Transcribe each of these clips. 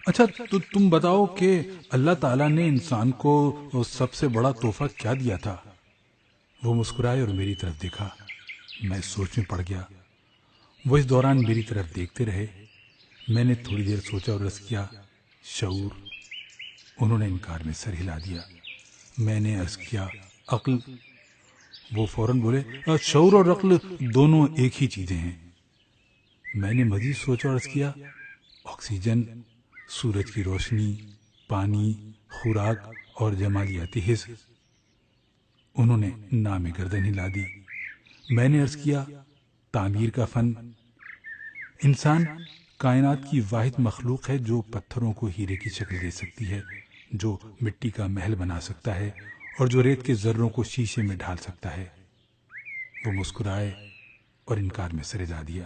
اچھا تو تم بتاؤ کہ اللہ تعالیٰ نے انسان کو سب سے بڑا تحفہ کیا دیا تھا؟ وہ مسکرائے اور میری طرف دیکھا۔ میں سوچ میں پڑ گیا۔ وہ اس دوران میری طرف دیکھتے رہے۔ میں نے تھوڑی دیر سوچا اور عرض کیا، شعور۔ انہوں نے انکار میں سر ہلا دیا۔ میں نے عرض کیا، عقل۔ وہ فوراً بولے، شعور اور عقل دونوں ایک ہی چیزیں ہیں۔ میں نے مزید سوچا اور عرض کیا، آکسیجن، سورج کی روشنی، پانی، خوراک اور جمالیاتی حس۔ انہوں نے نام گردن ہلا دی۔ میں نے عرض کیا، تعمیر کا فن۔ انسان کائنات کی واحد مخلوق ہے جو پتھروں کو ہیرے کی شکل دے سکتی ہے، جو مٹی کا محل بنا سکتا ہے اور جو ریت کے ذروں کو شیشے میں ڈھال سکتا ہے۔ وہ مسکرائے اور انکار میں سر ہلا دیا۔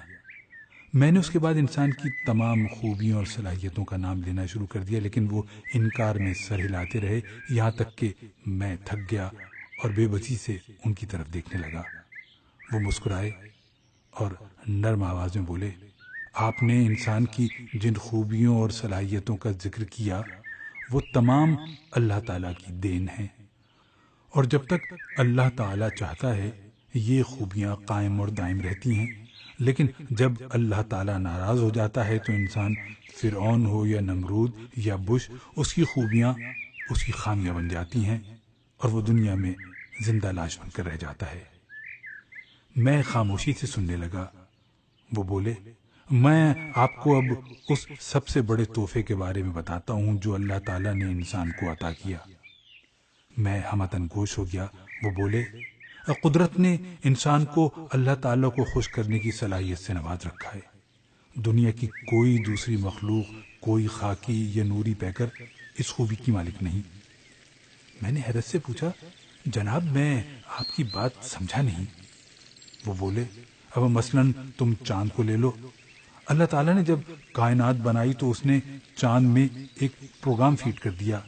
میں نے اس کے بعد انسان کی تمام خوبیوں اور صلاحیتوں کا نام لینا شروع کر دیا، لیکن وہ انکار میں سر ہلاتے رہے، یہاں تک کہ میں تھک گیا اور بے بسی سے ان کی طرف دیکھنے لگا۔ وہ مسکرائے اور نرم آواز میں بولے، آپ نے انسان کی جن خوبیوں اور صلاحیتوں کا ذکر کیا وہ تمام اللہ تعالیٰ کی دین ہیں، اور جب تک اللہ تعالیٰ چاہتا ہے یہ خوبیاں قائم اور دائم رہتی ہیں، لیکن جب اللہ تعالیٰ ناراض ہو جاتا ہے تو انسان، فرعون ہو یا نمرود یا بش، اس کی خوبیاں اس کی خامیاں بن جاتی ہیں اور وہ دنیا میں زندہ لاش بن کر رہ جاتا ہے۔ میں خاموشی سے سننے لگا۔ وہ بولے، میں آپ کو اب اس سب سے بڑے تحفے کے بارے میں بتاتا ہوں جو اللہ تعالیٰ نے انسان کو عطا کیا۔ میں ہمتن گوش ہو گیا۔ وہ بولے، قدرت نے انسان کو اللہ تعالیٰ کو خوش کرنے کی صلاحیت سے نواز رکھا ہے۔ دنیا کی کوئی دوسری مخلوق، کوئی خاکی یا نوری پیکر اس خوبی کی مالک نہیں۔ میں نے حیرت سے پوچھا، جناب میں آپ کی بات سمجھا نہیں۔ وہ بولے، اب مثلاً تم چاند کو لے لو۔ اللہ تعالیٰ نے جب کائنات بنائی تو اس نے چاند میں ایک پروگرام فیڈ کر دیا،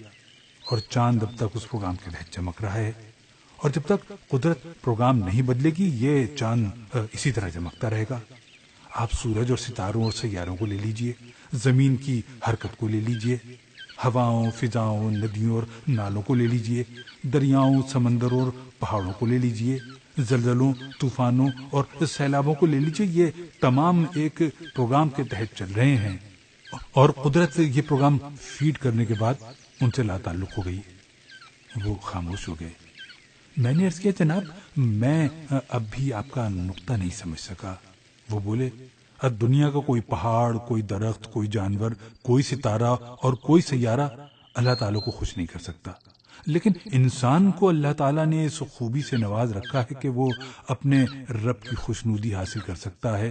اور چاند اب تک اس پروگرام کے تحت چمک رہا ہے، اور جب تک قدرت پروگرام نہیں بدلے گی یہ چاند اسی طرح چمکتا رہے گا۔ آپ سورج اور ستاروں اور سیاروں کو لے لیجئے، زمین کی حرکت کو لے لیجئے، ہواؤں، فضاؤں، ندیوں اور نالوں کو لے لیجئے، دریاؤں، سمندروں اور پہاڑوں کو لے لیجئے، زلزلوں، طوفانوں اور سیلابوں کو لے لیجئے۔ یہ تمام ایک پروگرام کے تحت چل رہے ہیں، اور قدرت یہ پروگرام فیڈ کرنے کے بعد ان سے لا تعلق ہو گئی۔ وہ خاموش ہو گئے۔ میں نے عرض کیا، جناب میں اب بھی آپ کا نقطہ نہیں سمجھ سکا۔ وہ بولے، دنیا کا کوئی پہاڑ، کوئی درخت، کوئی جانور، کوئی ستارہ اور کوئی سیارہ اللہ تعالیٰ کو خوش نہیں کر سکتا، لیکن انسان کو اللہ تعالیٰ نے اس خوبی سے نواز رکھا ہے کہ وہ اپنے رب کی خوشنودی حاصل کر سکتا ہے،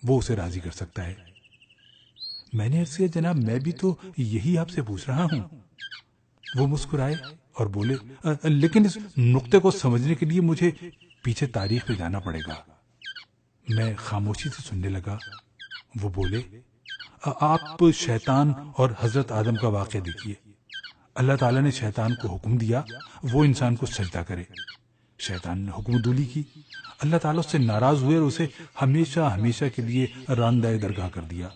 وہ اسے راضی کر سکتا ہے۔ میں نے عرض کیا، جناب میں بھی تو یہی آپ سے پوچھ رہا ہوں۔ وہ مسکرائے اور بولے، لیکن اس نقطے کو سمجھنے کے لیے مجھے پیچھے تاریخ میں جانا پڑے گا۔ میں خاموشی سے سننے لگا۔ وہ بولے، آپ شیطان اور حضرت آدم کا واقعہ دیکھیے۔ اللہ تعالیٰ نے شیطان کو حکم دیا وہ انسان کو سجدہ کرے۔ شیطان نے حکم دولی کی۔ اللہ تعالیٰ اس سے ناراض ہوئے اور اسے ہمیشہ ہمیشہ کے لیے راندہ درگاہ کر دیا۔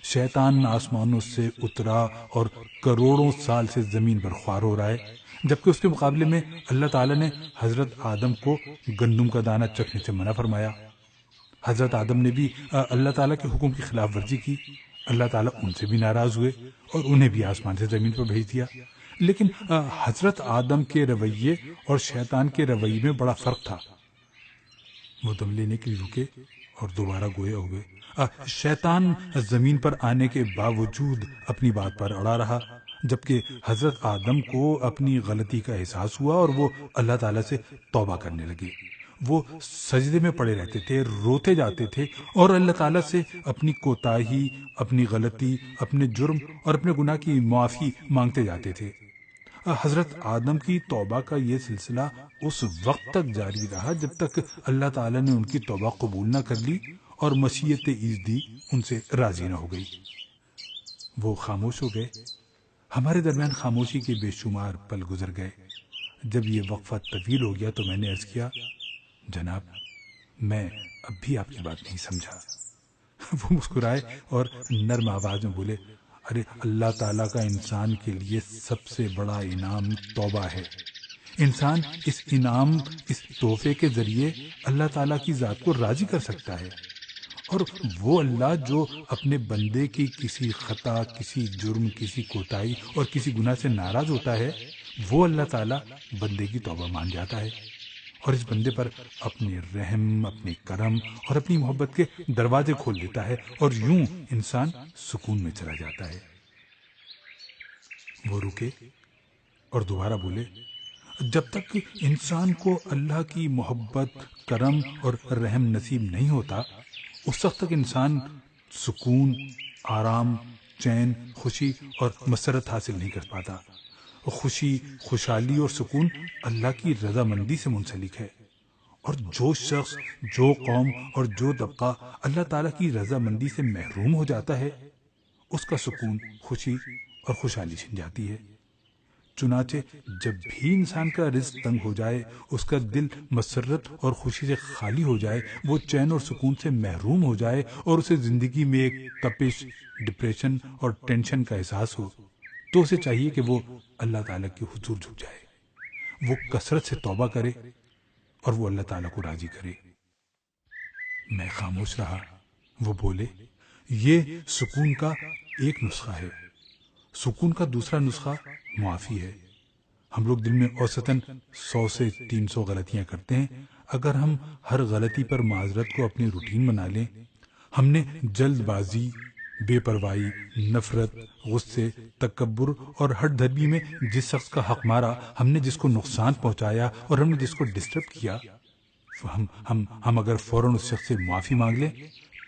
شیطان آسمانوں سے اترا اور کروڑوں سال سے زمین پر خوار ہو رہا ہے، جبکہ اس کے مقابلے میں اللہ تعالیٰ نے حضرت آدم کو گندم کا دانہ چکھنے سے منع فرمایا۔ حضرت آدم نے بھی اللہ تعالیٰ کے حکم کی خلاف ورزی کی۔ اللہ تعالیٰ ان سے بھی ناراض ہوئے اور انہیں بھی آسمان سے زمین پر بھیج دیا۔ لیکن حضرت آدم کے رویے اور شیطان کے رویے میں بڑا فرق تھا۔ وہ دم لینے کے لیے رکے اور دوبارہ گویا ہوئے۔ شیطان زمین پر آنے کے باوجود اپنی بات پر اڑا رہا، جبکہ حضرت آدم کو اپنی غلطی کا احساس ہوا اور وہ اللہ تعالیٰ سے توبہ کرنے لگے۔ وہ سجدے میں پڑے رہتے تھے، روتے جاتے تھے اور اللہ تعالیٰ سے اپنی کوتاہی، اپنی غلطی، اپنے جرم اور اپنے گناہ کی معافی مانگتے جاتے تھے۔ حضرت آدم کی توبہ کا یہ سلسلہ اس وقت تک جاری رہا جب تک اللہ تعالیٰ نے ان کی توبہ قبول نہ کر لی اور مشیت ایزدی ان سے راضی نہ ہو گئی۔ وہ خاموش ہو گئے۔ ہمارے درمیان خاموشی کے بے شمار پل گزر گئے۔ جب یہ وقفہ طویل ہو گیا تو میں نے عرض کیا، جناب میں اب بھی آپ کی بات نہیں سمجھا۔ وہ مسکرائے اور نرم آواز میں بولے، ارے اللہ تعالیٰ کا انسان کے لیے سب سے بڑا انعام توبہ ہے۔ انسان اس انعام، اس تحفے کے ذریعے اللہ تعالیٰ کی ذات کو راضی کر سکتا ہے، اور وہ اللہ جو اپنے بندے کی کسی خطا، کسی جرم، کسی کوتاہی اور کسی گناہ سے ناراض ہوتا ہے، وہ اللہ تعالیٰ بندے کی توبہ مان جاتا ہے اور اس بندے پر اپنے رحم، اپنے کرم اور اپنی محبت کے دروازے کھول دیتا ہے، اور یوں انسان سکون میں چلا جاتا ہے۔ وہ رکے اور دوبارہ بولے، جب تک انسان کو اللہ کی محبت، کرم اور رحم نصیب نہیں ہوتا، اس وقت تک انسان سکون، آرام، چین، خوشی اور مسرت حاصل نہیں کر پاتا۔ خوشی، خوشحالی اور سکون اللہ کی رضامندی سے منسلک ہے، اور جو شخص، جو قوم اور جو طبقہ اللہ تعالیٰ کی رضامندی سے محروم ہو جاتا ہے، اس کا سکون، خوشی اور خوشحالی چھن جاتی ہے۔ چنانچہ جب بھی انسان کا رزق تنگ ہو جائے، اس کا دل مسرت اور خوشی سے خالی ہو جائے، وہ چین اور سکون سے محروم ہو جائے اور اسے زندگی میں ایک تپش، ڈپریشن اور ٹینشن کا احساس ہو، تو اسے چاہیے کہ وہ اللہ تعالیٰ کے حضور جھک جائے، وہ کثرت سے توبہ کرے اور وہ اللہ تعالیٰ کو راضی کرے۔ میں خاموش رہا۔ وہ بولے، یہ سکون کا ایک نسخہ ہے۔ سکون کا دوسرا نسخہ معافی ہے۔ ہم لوگ دن میں اوسطاً 100 سے 300 غلطیاں کرتے ہیں۔ اگر ہم ہر غلطی پر معذرت کو اپنی روٹین بنا لیں، ہم نے جلد بازی، بے پرواہی، نفرت، غصے، تکبر اور ہٹ دھرمی میں جس شخص کا حق مارا، ہم نے جس کو نقصان پہنچایا اور ہم نے جس کو ڈسٹرب کیا، ہم اگر فوراً اس شخص سے معافی مانگ لیں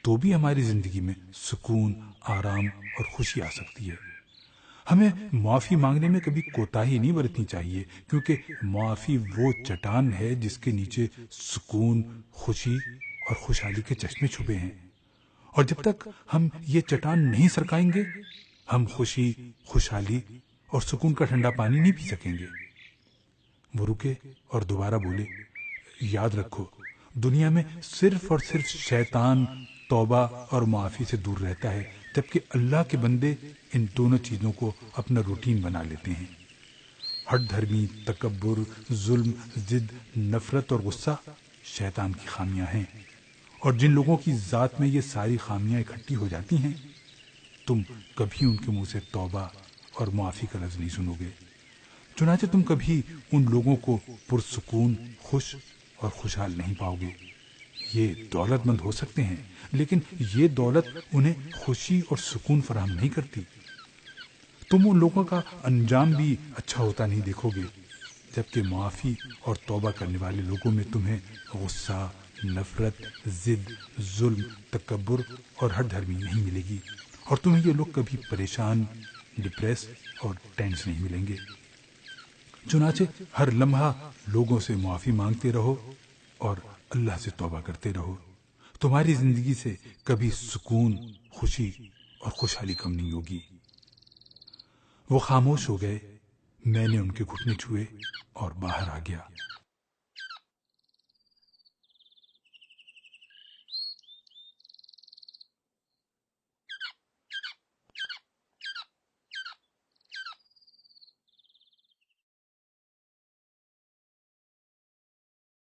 تو بھی ہماری زندگی میں سکون، آرام اور خوشی آ سکتی ہے۔ ہمیں معافی مانگنے میں کبھی کوتاہی نہیں برتنی چاہیے، کیونکہ معافی وہ چٹان ہے جس کے نیچے سکون، خوشی اور خوشحالی کے چشمے چھپے ہیں، اور جب تک ہم یہ چٹان نہیں سرکائیں گے، ہم خوشی، خوشحالی اور سکون کا ٹھنڈا پانی نہیں پی سکیں گے۔ وہ رکے اور دوبارہ بولے، یاد رکھو، دنیا میں صرف اور صرف شیطان توبہ اور معافی سے دور رہتا ہے، جبکہ اللہ کے بندے ان دونوں چیزوں کو اپنا روٹین بنا لیتے ہیں۔ ہٹ دھرمی، تکبر، ظلم، ضد، نفرت اور غصہ شیطان کی خامیاں ہیں، اور جن لوگوں کی ذات میں یہ ساری خامیاں اکٹھی ہو جاتی ہیں، تم کبھی ان کے منہ سے توبہ اور معافی کا لفظ نہیں سنو گے۔ چنانچہ تم کبھی ان لوگوں کو پرسکون، خوش اور خوشحال نہیں پاؤ گے۔ یہ دولت مند ہو سکتے ہیں، لیکن یہ دولت انہیں خوشی اور سکون فراہم نہیں کرتی۔ تم ان لوگوں کا انجام بھی اچھا ہوتا نہیں دیکھو گے، جبکہ معافی اور توبہ کرنے والے لوگوں میں تمہیں غصہ، نفرت، ضد، ظلم، تکبر اور ہٹ دھرمی نہیں ملے گی، اور تمہیں یہ لوگ کبھی پریشان، ڈپریس اور ٹینس نہیں ملیں گے۔ چنانچہ ہر لمحہ لوگوں سے معافی مانگتے رہو اور اللہ سے توبہ کرتے رہو۔ تمہاری زندگی سے کبھی سکون، خوشی اور خوشحالی کم نہیں ہوگی۔ وہ خاموش ہو گئے۔ میں نے ان کے گھٹنے چھوئے اور باہر آ گیا۔